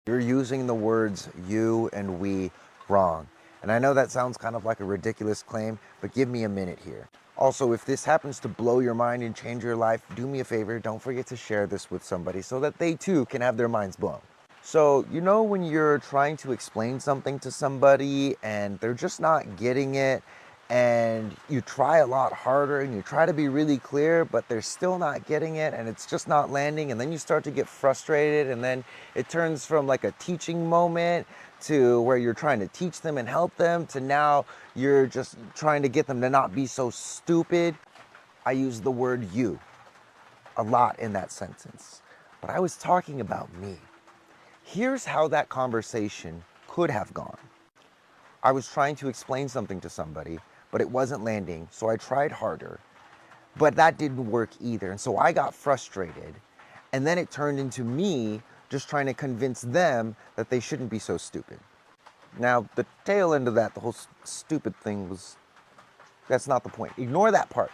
You're using the words you and we wrong. And I know that sounds kind of like a ridiculous claim, but give me a minute here. Also, if this happens to blow your mind and change your life, do me a favor, don't forget to share this with somebody so that they too can have their minds blown. So, you know when you're trying to explain something to somebody and they're just not getting it, and you try a lot harder and you try to be really clear, but they're still not getting it and it's just not landing, and then you start to get frustrated, and then it turns from like a teaching moment to where you're trying to teach them and help them to now you're just trying to get them to not be so stupid. I use the word you a lot in that sentence, but I was talking about me. Here's how that conversation could have gone. I was trying to explain something to somebody, but it wasn't landing, so I tried harder. But that didn't work either, and so I got frustrated. And then it turned into me just trying to convince them that they shouldn't be so stupid. Now, the tail end of that, the whole stupid thing that's not the point. Ignore that part.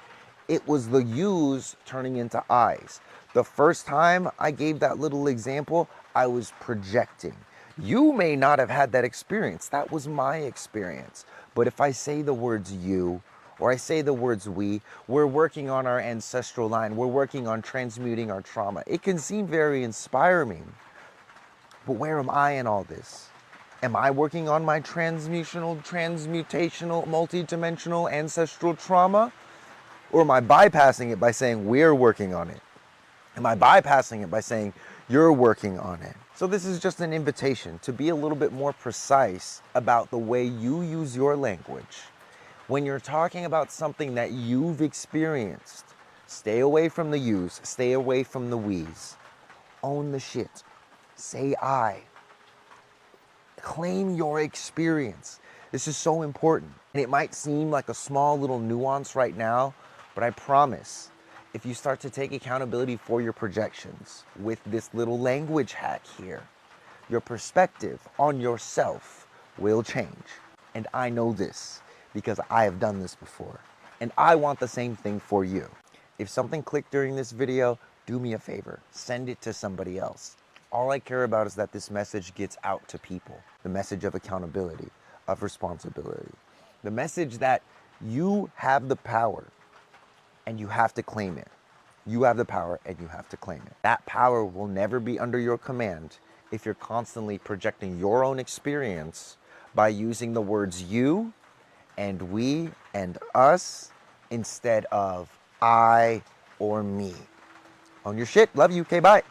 It was the yous turning into I's. The first time I gave that little example, I was projecting. You may not have had that experience. That was my experience. But if I say the words you, or I say the words we, we're working on our ancestral line. We're working on transmuting our trauma. It can seem very inspiring, but where am I in all this? Am I working on my transmutational, multidimensional ancestral trauma? Or am I bypassing it by saying we're working on it? Am I bypassing it by saying you're working on it? So this is just an invitation to be a little bit more precise about the way you use your language. When you're talking about something that you've experienced, stay away from the yous, stay away from the we's. Own the shit. Say I. Claim your experience. This is so important. And it might seem like a small little nuance right now, but I promise, if you start to take accountability for your projections with this little language hack here, your perspective on yourself will change. And I know this because I have done this before. And I want the same thing for you. If something clicked during this video, do me a favor, send it to somebody else. All I care about is that this message gets out to people. The message of accountability, of responsibility. The message that you have the power and you have to claim it. You have the power and you have to claim it. That power will never be under your command if you're constantly projecting your own experience by using the words you and we and us instead of I or me. Own your shit. Love you. Okay, bye.